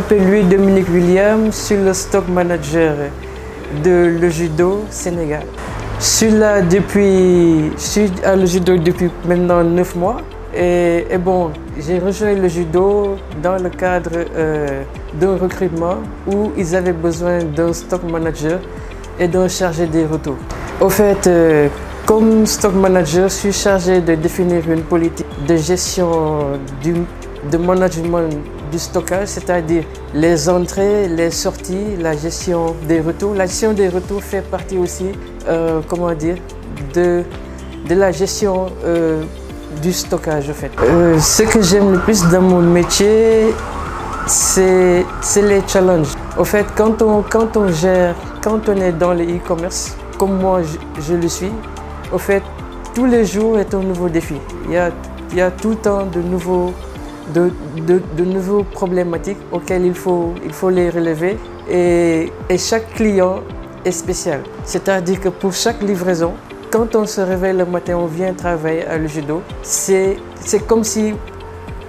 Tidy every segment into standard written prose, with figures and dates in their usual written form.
m'appelle Louis-Dominique William, je suis le stock manager de Le Judo Sénégal. Je suis à Le Judo depuis maintenant 9 mois et bon, j'ai rejoint le judo dans le cadre d'un recrutement où ils avaient besoin d'un stock manager et d'un chargé des retours. Au fait, comme stock manager, je suis chargé de définir une politique de gestion de management du stockage, c'est-à-dire les entrées, les sorties, la gestion des retours. La gestion des retours fait partie aussi, de la gestion du stockage, en fait. Ce que j'aime le plus dans mon métier, c'est les challenges. Au fait, quand on est dans le e-commerce, comme moi je le suis, au fait, tous les jours est un nouveau défi. Il y a tout le temps de nouveaux problématiques auxquelles il faut les relever et chaque client est spécial. C'est-à-dire que pour chaque livraison, quand on se réveille le matin, on vient travailler à Le Judo, c'est comme si,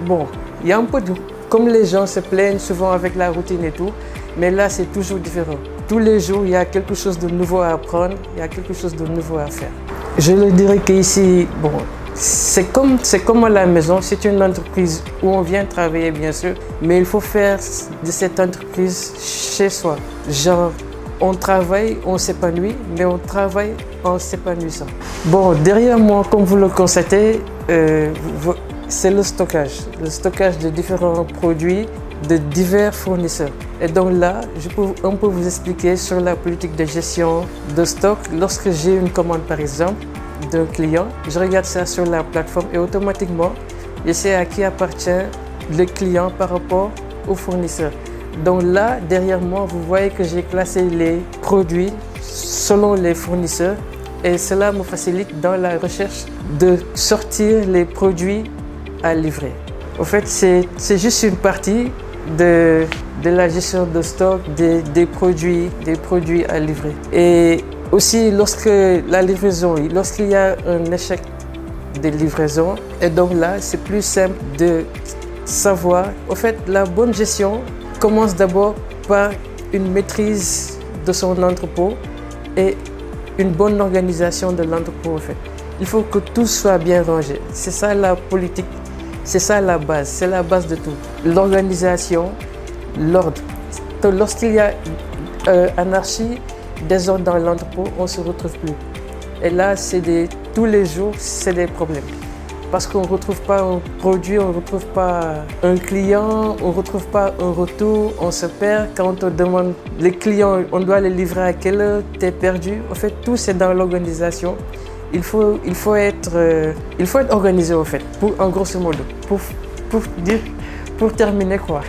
bon, il y a un peu de... Comme les gens se plaignent souvent avec la routine et tout, mais là c'est toujours différent. Tous les jours, il y a quelque chose de nouveau à apprendre, il y a quelque chose de nouveau à faire. Je le dirais qu'ici, bon, c'est comme à la maison, c'est une entreprise où on vient travailler bien sûr, mais il faut faire de cette entreprise chez soi. Genre, on travaille, on s'épanouit, mais on travaille en s'épanouissant. Bon, derrière moi, comme vous le constatez, c'est le stockage de différents produits de divers fournisseurs. Et donc là, on peut vous expliquer sur la politique de gestion de stock. Lorsque j'ai une commande par exemple d'un client, je regarde ça sur la plateforme et automatiquement, je sais à qui appartient le client par rapport au fournisseur. Donc là, derrière moi, vous voyez que j'ai classé les produits selon les fournisseurs et cela me facilite dans la recherche de sortir les produits à livrer. En fait, c'est juste une partie de la gestion de stock des produits à livrer. Et aussi, lorsqu'il y a un échec de livraison, et donc là, c'est plus simple de savoir. En fait, la bonne gestion commence d'abord par une maîtrise de son entrepôt et une bonne organisation de l'entrepôt. En fait, il faut que tout soit bien rangé. C'est ça la politique. C'est ça la base, c'est la base de tout. L'organisation, l'ordre. Lorsqu'il y a anarchie, désordre dans l'entrepôt, on ne se retrouve plus. Et là, tous les jours, c'est des problèmes. Parce qu'on ne retrouve pas un produit, on ne retrouve pas un client, on ne retrouve pas un retour, on se perd. Quand on demande les clients, on doit les livrer à quelle heure, tu es perdu. En fait, tout c'est dans l'organisation. Il faut être organisé en fait, en grosso modo, pour terminer quoi.